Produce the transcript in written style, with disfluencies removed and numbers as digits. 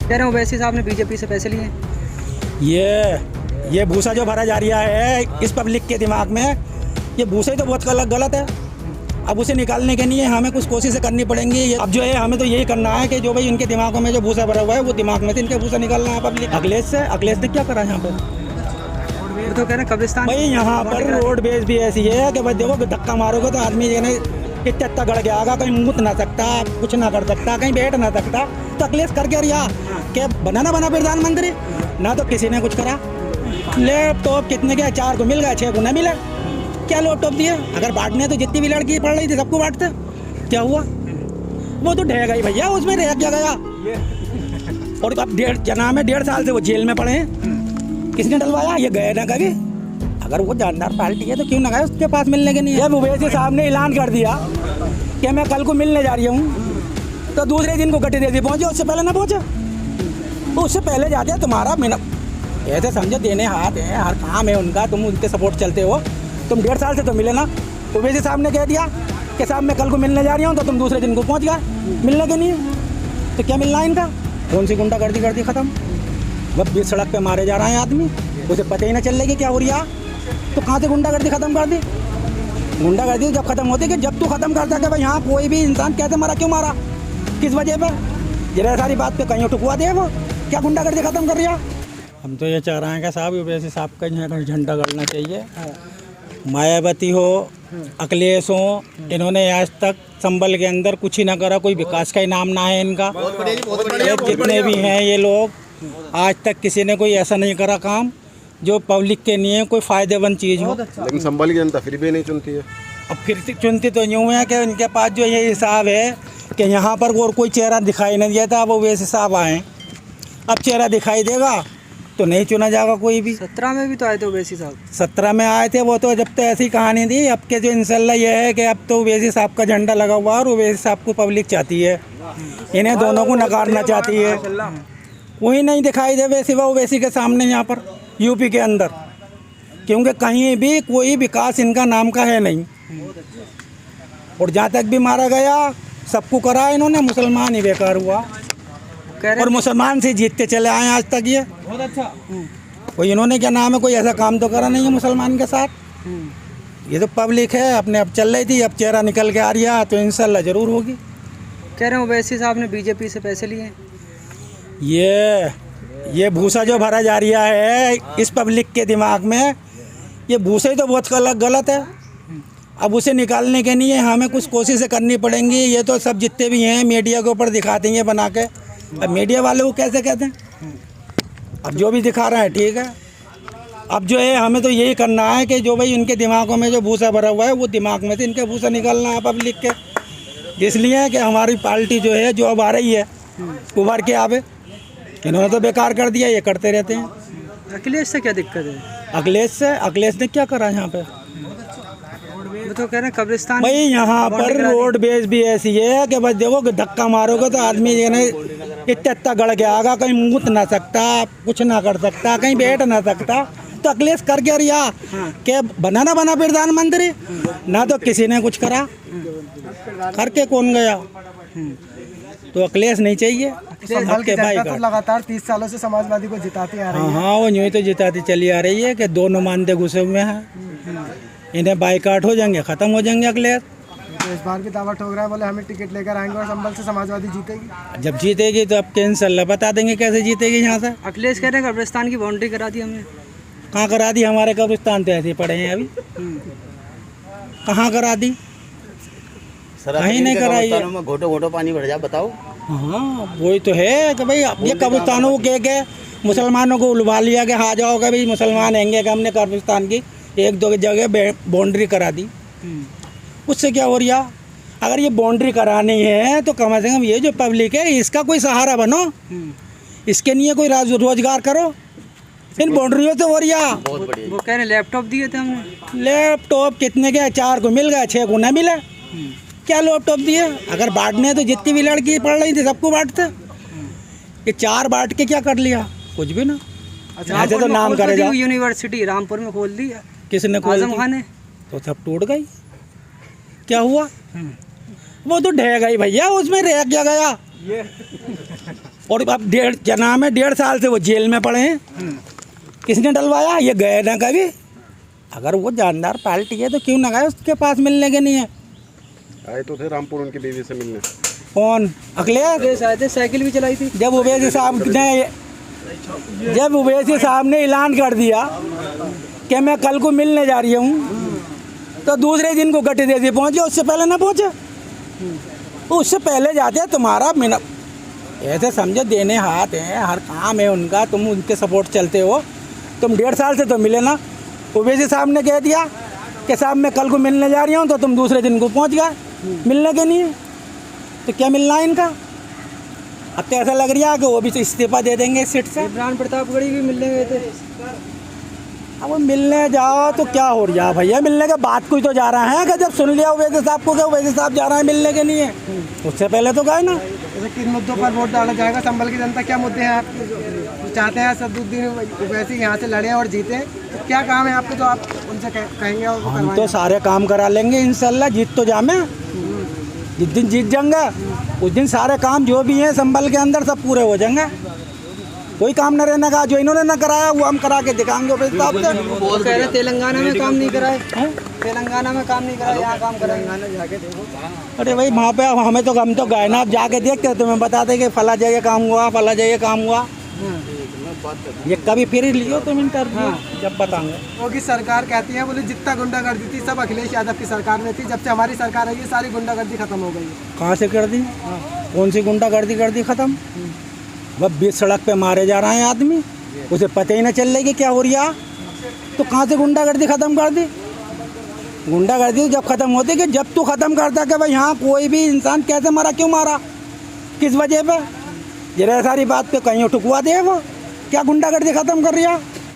कह रहे हो ओवैसी साहब ने बीजेपी से पैसे लिए। ये भूसा जो भरा जा रहा है इस पब्लिक के दिमाग में, ये भूसा ही तो बहुत गलत है। अब उसे निकालने के लिए हमें कुछ कोशिशें करनी पड़ेंगी। अब जो है हमें तो यही करना है कि जो भाई इनके दिमागों में जो भूसा भरा हुआ है वो दिमाग में से इनके भूसा निकालना है पब्लिक। अखिलेश ने क्या करा यहाँ पे? वो तो कह रहे कब्रिस्तान भाई यहाँ पर रोड बेस भी ऐसी है कि भाई देखो धक्का मारोगे तो आदमी जो है इतना गड़ गया आगा, कहीं मुँह ना सकता, कुछ ना कर सकता, कहीं बैठ ना सकता। तो अखिलेश कर क्या रिया क्या बना प्रधानमंत्री ना, तो किसी ने कुछ करा। लैपटॉप कितने के 4 को मिल गया, 6 को न मिला। क्या लैपटॉप दिए? अगर बांटने तो जितनी भी लड़की पढ़ रही थी सबको बांटते। क्या हुआ? वो तो ढह गई भैया, उसमें रह क्या गया। और अब 1.5 साल से वो जेल में पड़े हैं। किसने डलवाया? ये गए ना कभी। अगर वो जानदार पार्टी है तो क्यों ना गए उसके पास मिलने के लिए। जब ओवैसी साहब ने ऐलान कर दिया कि मैं कल को मिलने जा रही हूँ, तो दूसरे दिन को गड्ढे दे पहुँचे, उससे पहले ना पहुँचे। उससे पहले जाते तुम्हारा ऐसे समझो देने हाथ है, हर काम है उनका, तुम उनके सपोर्ट चलते हो। तुम 1.5 साल से तो मिले ना। तो ओवैसी साहब ने कह दिया कि साहब मैं कल को मिलने जा रही हूँ, तो तुम दूसरे दिन को पहुँच गए मिलने के लिए। तो क्या मिलना है इनका? कौन सी गुंडागर्दी कर दी खत्म। बस बीच सड़क पे मारे जा रहे हैं आदमी, उसे पता ही ना चल कि क्या हो रहा। तो कहाँ से गुंडागर्दी खत्म कर दी? गुंडागर्दी जब खत्म होती कि जब तू खत्म करता कि भाई यहाँ कोई भी इंसान कैसे मरा, क्यों मारा, किस वजह पर, जरा सारी बात पे कहीं टुकवा दे। वो क्या गुंडागर्दी खत्म कर रहा? हम तो ये चाह रहे हैं कि साहब ओवैसी साहब का यहाँ झंडा गड़ना चाहिए। मायावती हो, अखिलेश हो, इन्होंने आज तक संभल के अंदर कुछ ही ना करा, कोई विकास का ही नाम ना है इनका। जितने भी हैं ये लोग, आज तक किसी ने कोई ऐसा नहीं करा काम जो पब्लिक के लिए कोई फायदेमंद चीज़ हो। लेकिन संभल की जनता फिर भी नहीं चुनती है। अब फिर चुनती तो यूँ है कि इनके पास जो ये हिसाब है कि यहाँ पर और कोई चेहरा दिखाई नहीं दिया था, अब ओवैसी साहब आए, अब चेहरा दिखाई देगा तो नहीं चुना जाएगा कोई भी। 17 में भी तो आए थे ओवैसी साहब। 17 में आए थे, वो तो जब तो ऐसी कहानी थी। अब के जो इंशाल्लाह ये है कि अब तो ओवैसी साहब का झंडा लगा हुआ और ओवैसी साहब को पब्लिक चाहती है, इन्हें दोनों को नकारना चाहती है। कोई नहीं दिखाई दे सिवा ओवैसी के सामने यहाँ पर यूपी के अंदर, क्योंकि कहीं भी कोई विकास इनका नाम का है नहीं। और जहाँ तक भी मारा गया सबको करा इन्होंने, मुसलमान ही बेकार हुआ और मुसलमान से जीतते चले आए आज तक। ये बहुत अच्छा, कोई इन्होंने क्या नाम है कोई ऐसा काम तो करा नहीं है मुसलमान के साथ। ये तो पब्लिक है अपने अब चल रही थी, अब चेहरा निकल के आ रहा तो इंशाल्लाह ज़रूर होगी। कह रहे हो ओवैसी साहब ने बीजेपी से पैसे लिए। ये भूसा जो भरा जा रहा है इस पब्लिक के दिमाग में, ये भूसा ही तो बहुत गलत है। अब उसे निकालने के लिए हमें कुछ कोशिशें करनी पड़ेंगी। ये तो सब जितने भी हैं मीडिया के ऊपर दिखाते हैं बना के। अब मीडिया वाले को कैसे कहते हैं? अब जो भी दिखा रहे हैं ठीक है। अब जो है हमें तो यही करना है कि जो भाई इनके दिमागों में जो भूसा भरा हुआ है वो दिमाग में से इनके भूसा निकालना है पब्लिक के। इसलिए कि हमारी पार्टी जो है जो अब आ रही है उभर के आवे। इन्होंने तो बेकार कर दिया, ये करते रहते हैं। अखिलेश से क्या दिक्कत है? अखिलेश ने क्या करा यहाँ पे? वो तो कह रहे कब्रिस्तान। भाई यहाँ पर रोड बेस भी ऐसी है कि बस देखो धक्का मारोगे तो आदमी ये इतना गड़ गया आगा, कहीं मुँह ना सकता, कुछ ना कर सकता, कहीं बैठ ना सकता। तो अखिलेश कर क्या रिया कि बना प्रधानमंत्री ना, तो किसी ने कुछ करा, करके कौन गया। तो अखिलेश नहीं चाहिए। तो लगातार 30 सालों से समाजवादी को जिताती आ रही है। हाँ वो यूँ तो जिताती चली आ रही है कि 2 नुमाइंदे घुसे हुए हैं, इन्हें बाइकाट हो जाएंगे, ख़त्म हो जाएंगे अखिलेश। तो इस बार भी दावा ठोक रहा है, बोले हमें टिकट लेकर आएंगे और संभल से समाजवादी जीतेगी। जब जीतेगी तो अब इंशाल्लाह बता देंगे कैसे जीतेगी यहाँ से। अखिलेश कह रहे हैं कब्रिस्तान की बाउंड्री करा दी हमने। कहाँ करा दी? हमारे कब्रिस्तान तो ऐसे पड़े हैं अभी। कहाँ करा दी? कहीं नहीं कराई है। घोटो पानी भर जा, बताओ। हाँ वही तो है कि भाई ये कब्रिस्तानों को कह के मुसलमानों को उलवा लिया कि आ जाओ कि भाई मुसलमान हैंगे कि हमने कब्रिस्तान की 1-2 जगह बाउंड्री करा दी। उससे क्या हो रहा? अगर ये बाउंड्री करानी है तो कम से कम ये जो पब्लिक है इसका कोई सहारा बनो, इसके लिए कोई रोजगार करो। इन बाउंड्रियों से हो रहा। वो कह रहे लैपटॉप दिए थे हमने। लैपटॉप कितने के? 4 को मिल गया, 6 को न मिला। क्या लैपटॉप दिए? अगर बांटने तो जितनी भी लड़की पढ़ रही थी सबको बांटते। ये 4 बांट के क्या कर लिया? कुछ भी ना। अच्छा ऐसे तो नाम करेगा। यूनिवर्सिटी रामपुर में खोल दी है। किसने खोल दी? आजम खान ने। तो सब टूट गई। क्या हुआ? वो तो ढह गई भैया, उसमें रह क्या गया। और अब क्या नाम है 1.5 साल से वो जेल में पड़े हैं। किसने डलवाया? ये गए ना कभी। अगर वो जानदार पार्टी है तो क्यों ना गए उसके पास मिलने के लिए? आए तो थे रामपुर उनकी बीवी से मिलने। कौन? अखिलेश आए थे, साइकिल भी चलाई थी। जब ओवैसी साहब ने ऐलान कर दिया कि मैं कल को मिलने जा रही हूँ, तो दूसरे दिन को गट्टी देसी पहुँचे, उससे पहले ना पहुँचे। उससे पहले जाते तुम्हारा मिनट ऐसे समझो देने हाथ हैं, हर काम है उनका, तुम उनके सपोर्ट चलते हो। तुम 1.5 साल से तो मिले ना। ओवैसी साहब ने कह दिया कि साहब मैं कल को मिलने जा रही हूँ, तो तुम दूसरे दिन को पहुँच गए मिलने के लिए। तो क्या मिलना है इनका? अब तो ऐसा लग रहा है कि वो भी इस्तीफा दे देंगे इस सीट से। इमरान प्रतापगढ़ी भी मिलने गए थे। अब वो मिलने जाओ तो क्या हो रहा है भैया? मिलने के बाद कोई तो जा रहा है कि जब सुन लिया ओवैसी साहब को कि ओवैसी साहब जा रहे हैं मिलने के लिए, उससे पहले तो गए ना। जैसे किन मुद्दों पर वोट डाला जाएगा? संभल की जनता क्या मुद्दे हैं आपके जो चाहते हैं सदुद्दीन ओवैसी यहाँ से लड़े और जीते? तो क्या काम है आपके जो आप उनसे कहेंगे? और हम तो सारे काम करा लेंगे इंशाल्लाह। जीत तो जामे, जिस दिन जीत जाएंगे उस दिन सारे काम जो भी हैं संभल के अंदर सब पूरे हो जाएंगे। कोई काम न रहने का। जो इन्होंने न कराया वो हम करा के दिखाएंगे। वो कह रहे तेलंगाना में काम नहीं कराए, तेलंगाना में काम नहीं कराए, यहाँ काम कराए। जाके देखो। अरे भाई वहाँ पे हम तो गए ना, अब जाके देखते तुम्हें बताते कि फला जगह काम हुआ, फला जगह काम हुआ। ये कभी फिर लियो तुम इंटरव्यू, जब बताएंगे। वो की सरकार कहती है, बोले जितना गुंडागर्दी थी सब अखिलेश यादव की सरकार में थी। जब से हमारी सरकार आई है सारी गुंडागर्दी खत्म हो गई है। कहाँ से कर दी? कौन सी गुंडागर्दी कर दी खत्म? वह बीच सड़क पे मारे जा रहे हैं आदमी, उसे पता ही ना चल रही कि क्या हो रहा। तो कहाँ से गुंडागर्दी खत्म कर दी? गुंडागर्दी जब खत्म होती कि जब तू खत्म करता कि भाई हाँ कोई भी इंसान कैसे मारा, क्यों मारा, किस वजह पे, जरा सारी बात पे कहीं ठुकवा दे। वो क्या गुंडागर्दी खत्म कर रहा?